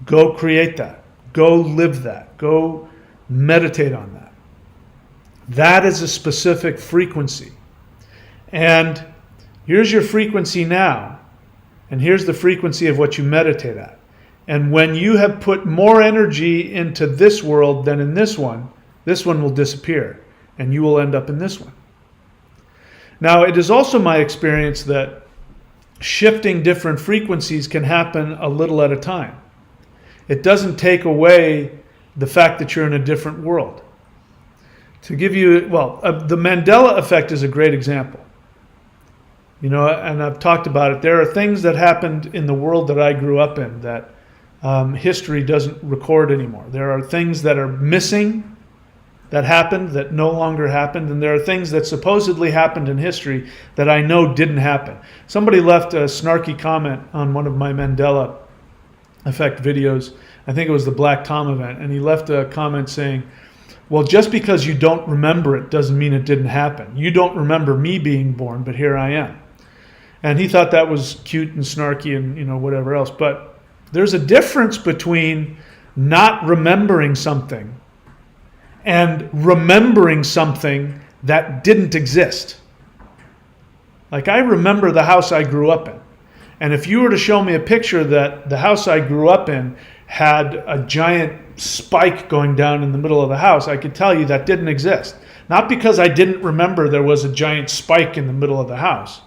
Go create that. Go live that. Go meditate on that. That is a specific frequency. And here's your frequency now. And here's the frequency of what you meditate at. And when you have put more energy into this world than in this one will disappear. And you will end up in this one. Now, it is also my experience that shifting different frequencies can happen a little at a time. It doesn't take away the fact that you're in a different world. To give you, the Mandela effect is a great example. And I've talked about it. There are things that happened in the world that I grew up in that history doesn't record anymore. There are things that are missing that happened that no longer happened, and there are things that supposedly happened in history that I know didn't happen. Somebody left a snarky comment on one of my Mandela effect videos. I think it was the Black Tom event, and he left a comment saying, well, just because you don't remember it doesn't mean it didn't happen. You don't remember me being born, but here I am. And he thought that was cute and snarky and whatever else. But there's a difference between not remembering something and remembering something that didn't exist. Like, I remember the house I grew up in. And if you were to show me a picture that the house I grew up in had a giant spike going down in the middle of the house, I could tell you that didn't exist. Not because I didn't remember there was a giant spike in the middle of the house,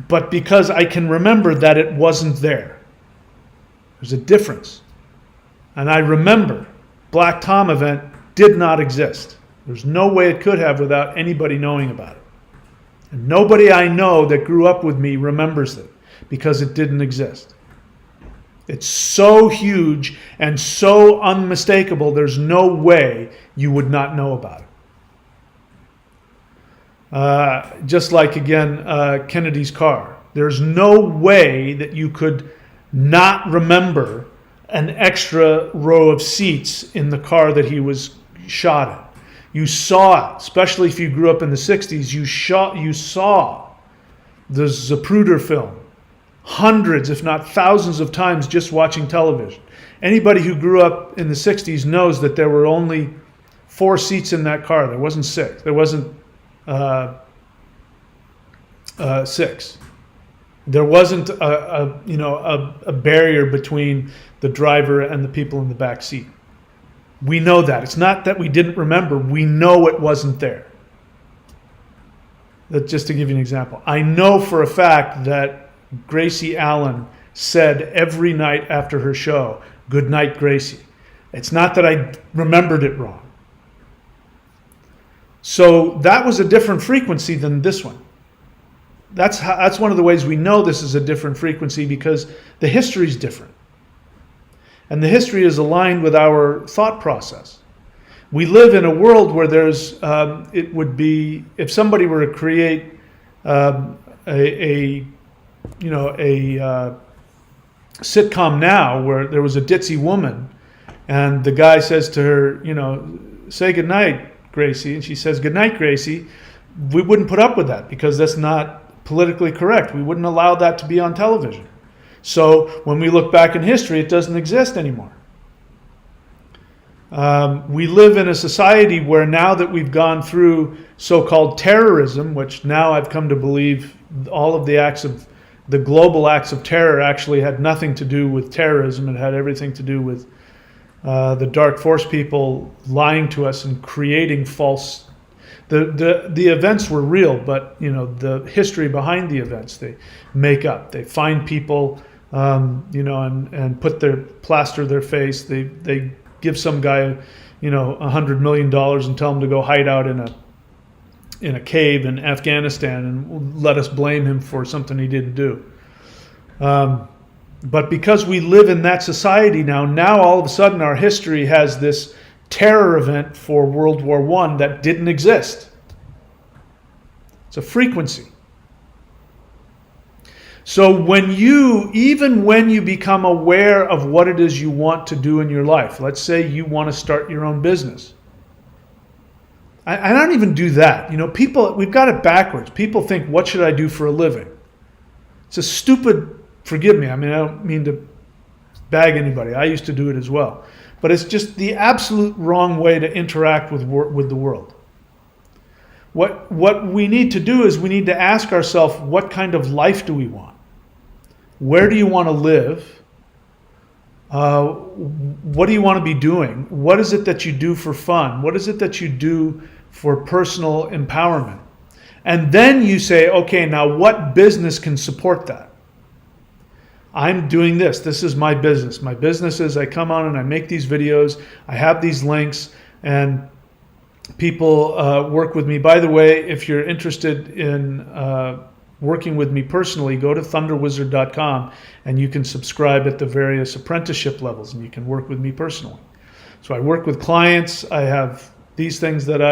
but because I can remember that it wasn't there. There's a difference. And I remember Black Tom event did not exist. There's no way it could have without anybody knowing about it. And nobody I know that grew up with me remembers it because it didn't exist. It's so huge and so unmistakable, there's no way you would not know about it. Just like, again, Kennedy's car. There's no way that you could not remember an extra row of seats in the car that he was shot in. You saw it, especially if you grew up in the 60s, you saw the Zapruder Film hundreds, if not thousands of times just watching television. Anybody who grew up in the 60s knows that there were only 4 seats in that car. There wasn't 6. There wasn't 6. There wasn't a barrier between the driver and the people in the back seat. We know that. It's not that we didn't remember. We know it wasn't there. That's just to give you an example. I know for a fact that Gracie Allen said every night after her show, "Good night, Gracie." It's not that I remembered it wrong. So that was a different frequency than this one. that's one of the ways we know this is a different frequency, because the history is different. And the history is aligned with our thought process. We live in a world where there's, it would be, if somebody were to create a sitcom now where there was a ditzy woman and the guy says to her, say goodnight, Gracie. And she says, goodnight, Gracie. We wouldn't put up with that because that's not politically correct. We wouldn't allow that to be on television. So when we look back in history, it doesn't exist anymore. We live in a society where now that we've gone through so-called terrorism, which now I've come to believe all of the global acts of terror actually had nothing to do with terrorism. It had everything to do with the dark force people lying to us and creating false. The events were real, but the history behind the events they make up. They find people, and plaster their face. They give some guy, $100 million and tell him to go hide out in a cave in Afghanistan and let us blame him for something he didn't do. But because we live in that society now all of a sudden our history has this terror event for World War I that didn't exist. It's a frequency. So even when you become aware of what it is you want to do in your life, let's say you want to start your own business. I don't even do that. People, we've got it backwards. People think, what should I do for a living? It's a stupid, forgive me, I don't mean to bag anybody. I used to do it as well. But it's just the absolute wrong way to interact with the world. What we need to do is we need to ask ourselves, what kind of life do we want? Where do you want to live? What do you want to be doing? What is it that you do for fun? What is it that you do for personal empowerment? And then you say, okay, now what business can support that? I'm doing this. This is my business. My business is I come on and I make these videos. I have these links and people work with me. By the way, if you're interested in working with me personally, go to thunderwizard.com and you can subscribe at the various apprenticeship levels and you can work with me personally. So I work with clients. I have these things that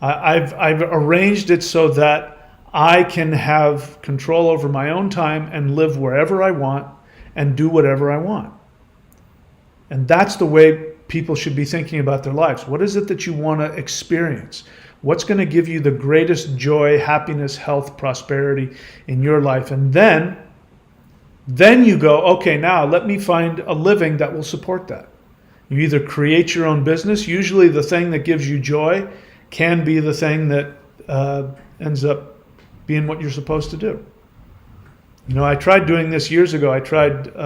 I've arranged it so that I can have control over my own time and live wherever I want and do whatever I want. And that's the way people should be thinking about their lives. What is it that you want to experience? What's going to give you the greatest joy, happiness, health, prosperity in your life? And then you go, okay, now let me find a living that will support that. You either create your own business. Usually the thing that gives you joy can be the thing that ends up being what you're supposed to do. I tried doing this years ago. I created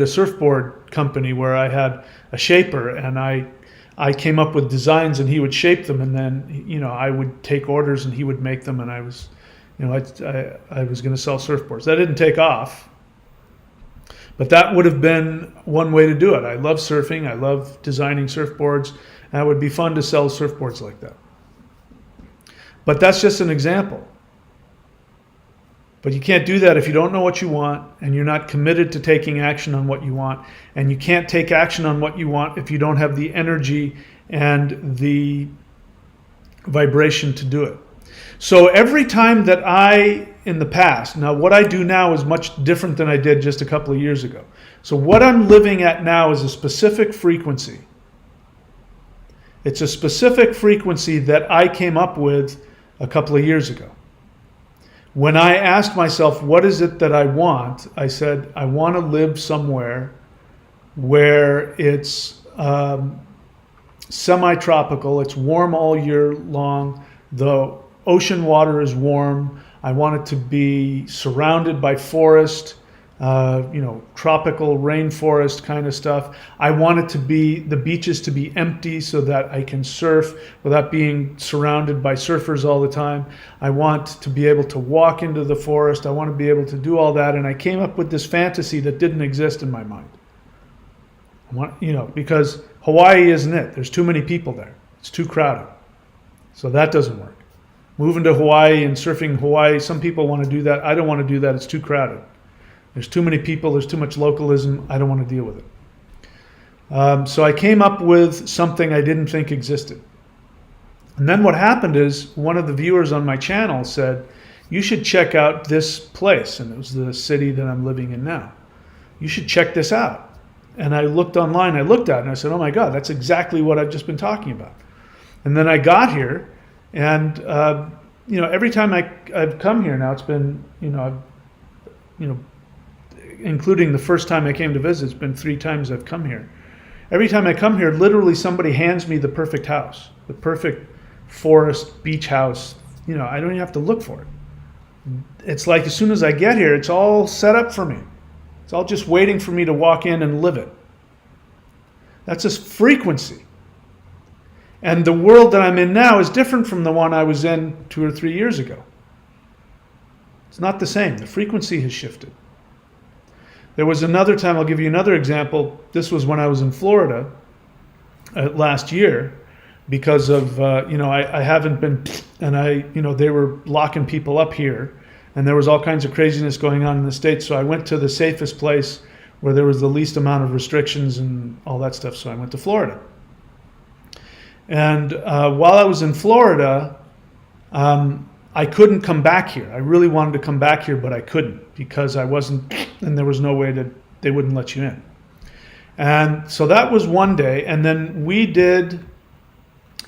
a surfboard company where I had a shaper and I came up with designs and he would shape them, and then I would take orders and he would make them, and I was going to sell surfboards. That didn't take off, but that would have been one way to do it. I love surfing. I love designing surfboards. And it would be fun to sell surfboards like that. But that's just an example. But you can't do that if you don't know what you want and you're not committed to taking action on what you want. And you can't take action on what you want if you don't have the energy and the vibration to do it. So every time that in the past, now what I do now is much different than I did just a couple of years ago. So what I'm living at now is a specific frequency. It's a specific frequency that I came up with a couple of years ago. When I asked myself, what is it that I want? I said, I want to live somewhere where it's semi-tropical, it's warm all year long, the ocean water is warm, I want it to be surrounded by forest, tropical rainforest kind of stuff. I want it to be, the beaches to be empty so that I can surf without being surrounded by surfers all the time. I want to be able to walk into the forest. I want to be able to do all that. And I came up with this fantasy that didn't exist in my mind. Because Hawaii isn't it. There's too many people there. It's too crowded. So that doesn't work. Moving to Hawaii and surfing Hawaii, some people want to do that. I don't want to do that. It's too crowded. There's too many people. There's too much localism. I don't want to deal with it. So I came up with something I didn't think existed. And then what happened is one of the viewers on my channel said, you should check out this place. And it was the city that I'm living in now. You should check this out. And I looked online, I looked at it, and I said, oh my God, that's exactly what I've just been talking about. And then I got here, and every time I've come here now, it's been, including the first time I came to visit, it's been 3 times I've come here. Every time I come here, literally somebody hands me the perfect house, the perfect forest, beach house. I don't even have to look for it. It's like as soon as I get here, it's all set up for me. It's all just waiting for me to walk in and live it. That's a frequency. And the world that I'm in now is different from the one I was in 2 or 3 years ago. It's not the same. The frequency has shifted. There was another time, I'll give you another example. This was when I was in Florida last year because of, I haven't been, and they were locking people up here, and there was all kinds of craziness going on in the States. So I went to the safest place where there was the least amount of restrictions and all that stuff. So I went to Florida. And while I was in Florida, I couldn't come back here. I really wanted to come back here, but I couldn't because I wasn't, and there was no way they wouldn't let you in. And so that was one day. And then we did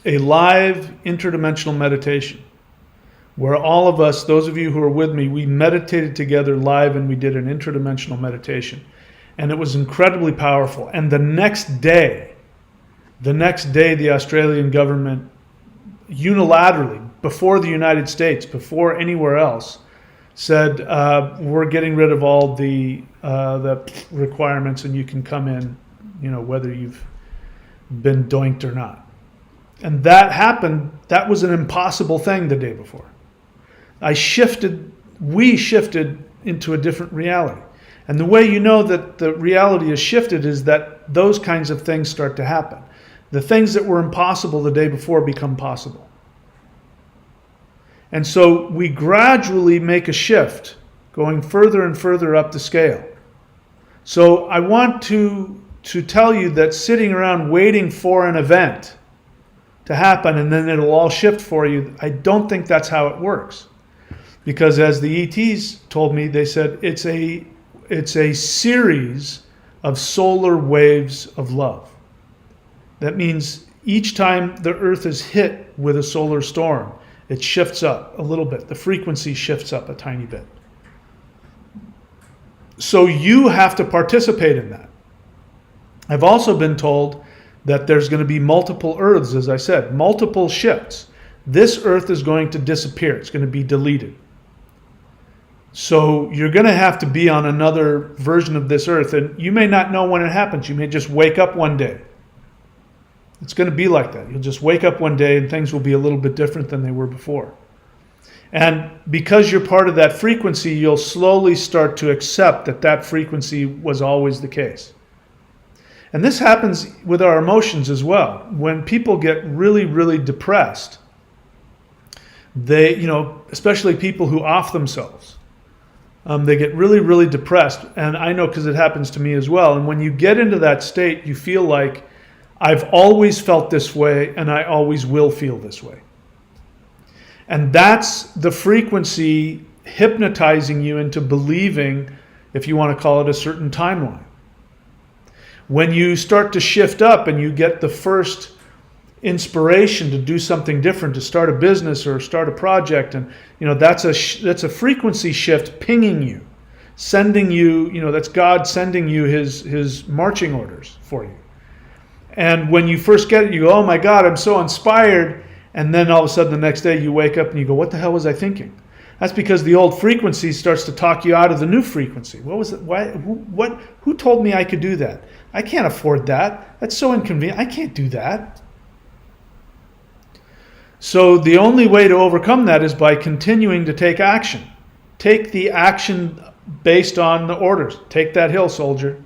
a live interdimensional meditation where all of us, those of you who are with me, we meditated together live and we did an interdimensional meditation. And it was incredibly powerful. And the next day, the Australian government unilaterally, before the United States, before anywhere else, said, we're getting rid of all the requirements and you can come in, whether you've been doinked or not. And that happened. That was an impossible thing the day before. We shifted into a different reality. And the way you know that the reality has shifted is that those kinds of things start to happen. The things that were impossible the day before become possible. And so we gradually make a shift, going further and further up the scale. So I want to tell you that sitting around waiting for an event to happen and then it'll all shift for you, I don't think that's how it works. Because as the ETs told me, they said it's a series of solar waves of love. That means each time the Earth is hit with a solar storm, it shifts up a little bit. The frequency shifts up a tiny bit. So you have to participate in that. I've also been told that there's going to be multiple Earths, as I said, multiple shifts. This Earth is going to disappear. It's going to be deleted. So you're going to have to be on another version of this Earth. And you may not know when it happens. You may just wake up one day. It's going to be like that. You'll just wake up one day and things will be a little bit different than they were before. And because you're part of that frequency, you'll slowly start to accept that that frequency was always the case. And this happens with our emotions as well. When people get really, really depressed, they, especially people who off themselves, they get really, really depressed. And I know because it happens to me as well. And when you get into that state, you feel like, I've always felt this way and I always will feel this way. And that's the frequency hypnotizing you into believing, if you want to call it, a certain timeline. When you start to shift up and you get the first inspiration to do something different, to start a business or start a project, and that's a frequency shift pinging you, sending you, that's God sending you his marching orders for you. And when you first get it, you go, oh my God, I'm so inspired. And then all of a sudden the next day you wake up and you go, what the hell was I thinking? That's because the old frequency starts to talk you out of the new frequency. What was it? Why? Who told me I could do that? I can't afford that. That's so inconvenient. I can't do that. So the only way to overcome that is by continuing to take action. Take the action based on the orders. Take that hill, soldier.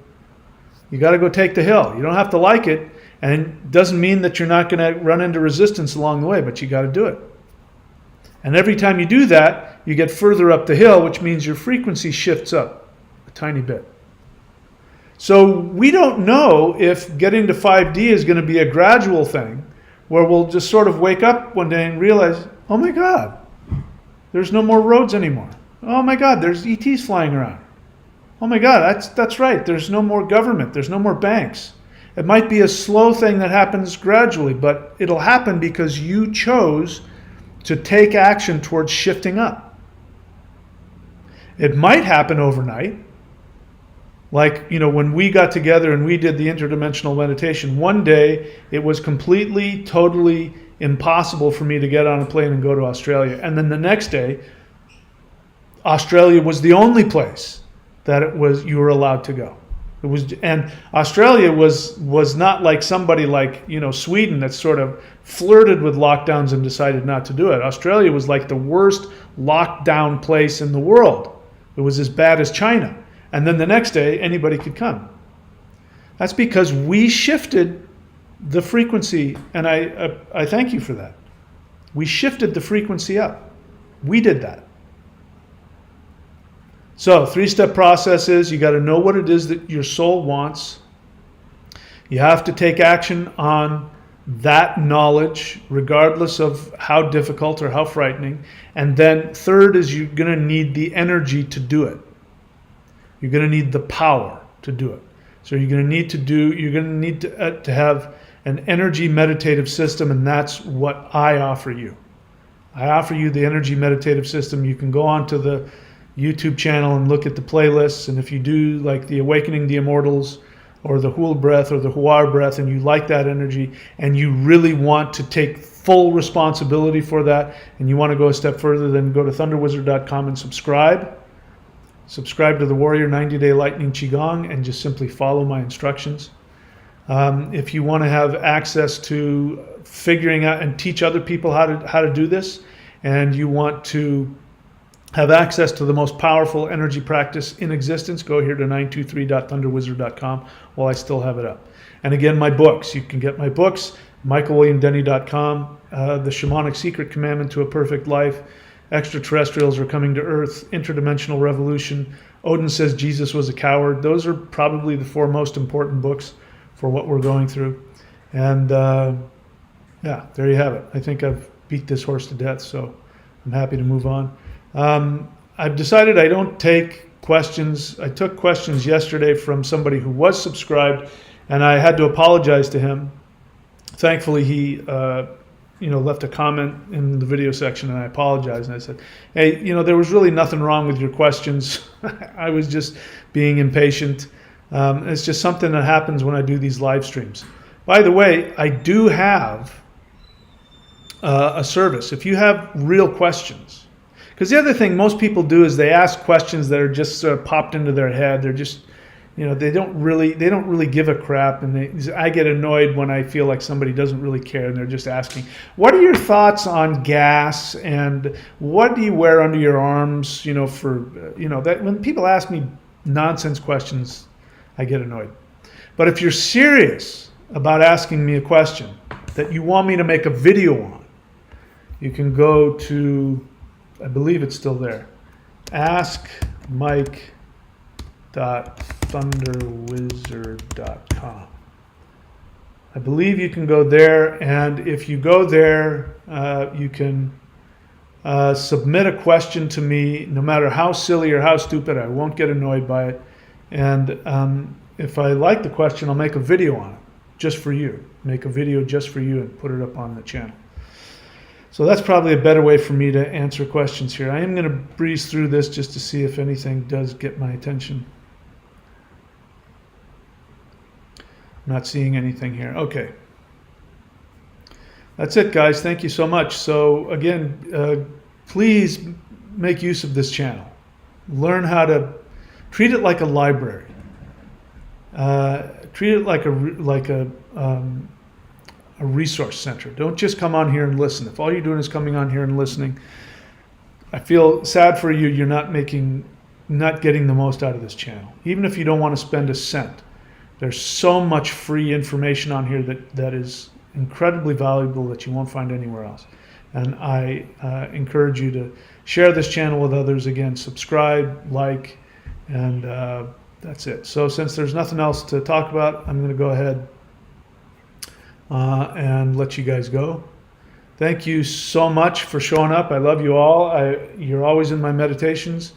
You got to go take the hill. You don't have to like it. And it doesn't mean that you're not going to run into resistance along the way, but you got to do it. And every time you do that, you get further up the hill, which means your frequency shifts up a tiny bit. So we don't know if getting to 5D is going to be a gradual thing where we'll just sort of wake up one day and realize, oh my God, there's no more roads anymore. Oh my God, there's ETs flying around. Oh my God, that's right. There's no more government. There's no more banks. It might be a slow thing that happens gradually, but it'll happen because you chose to take action towards shifting up. It might happen overnight. Like, when we got together and we did the interdimensional meditation, one day it was completely, totally impossible for me to get on a plane and go to Australia. And then the next day, Australia was the only place that you were allowed to go. And Australia was not like somebody like, Sweden that sort of flirted with lockdowns and decided not to do it. Australia was like the worst lockdown place in the world. It was as bad as China. And then the next day, anybody could come. That's because we shifted the frequency, and I thank you for that. We shifted the frequency up. We did that. So 3-step process is you got to know what it is that your soul wants. You have to take action on that knowledge, regardless of how difficult or how frightening. And then third is you're going to need the energy to do it. You're going to need the power to do it. So you're going to need to have an energy meditative system, and that's what I offer you. I offer you the energy meditative system. You can go onto the YouTube channel and look at the playlists, and if you do like the Awakening the Immortals or the Hul breath or the Huar breath, and you like that energy and you really want to take full responsibility for that, and you want to go a step further, then go to thunderwizard.com and subscribe. Subscribe to the Warrior 90-Day Lightning Qigong and just simply follow my instructions. If you want to have access to figuring out and teach other people how to do this, and you want to have access to the most powerful energy practice in existence, go here to 923.thunderwizard.com while I still have it up. And again, my books. You can get my books, michaelwilliamdenny.com, The Shamanic Secret Commandment to a Perfect Life, Extraterrestrials Are Coming to Earth, Interdimensional Revolution, Odin Says Jesus Was a Coward. Those are probably the 4 most important books for what we're going through. And yeah, there you have it. I think I've beat this horse to death, so I'm happy to move on. I've decided I don't take questions. I took questions yesterday from somebody who was subscribed, and I had to apologize to him. Thankfully, he left a comment in the video section, and I apologized. And I said, hey, there was really nothing wrong with your questions. I was just being impatient. It's just something that happens when I do these live streams. By the way, I do have a service. If you have real questions, because the other thing most people do is they ask questions that are just sort of popped into their head. They're just, they don't really give a crap, and I get annoyed when I feel like somebody doesn't really care and they're just asking, what are your thoughts on gas, and what do you wear under your arms? That when people ask me nonsense questions, I get annoyed. But if you're serious about asking me a question that you want me to make a video on, you can go to, I believe it's still there, askmike.thunderwizard.com. I believe you can go there, and if you go there, you can submit a question to me, no matter how silly or how stupid. I won't get annoyed by it. And if I like the question, I'll make a video on it, just for you. Make a video just for you and put it up on the channel. So that's probably a better way for me to answer questions here. I am going to breeze through this just to see if anything does get my attention. I'm not seeing anything here. Okay. That's it, guys. Thank you so much. So again, please make use of this channel. Learn how to treat it like a library. Treat it like a resource center. Don't just come on here and listen. If all you're doing is coming on here and listening, I feel sad for you. You're not getting the most out of this channel. Even if you don't want to spend a cent, there's so much free information on here that is incredibly valuable that you won't find anywhere else. And I encourage you to share this channel with others. Again, subscribe, like, and that's it. So since there's nothing else to talk about, I'm going to go ahead and let you guys go. Thank you so much for showing up. I love you all. You're always in my meditations.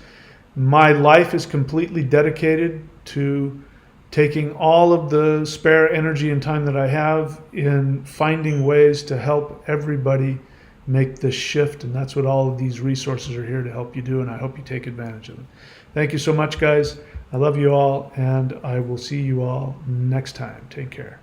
My life is completely dedicated to taking all of the spare energy and time that I have in finding ways to help everybody make this shift. And that's what all of these resources are here to help you do. And I hope you take advantage of them. Thank you so much, guys. I love you all, and I will see you all next time. Take care.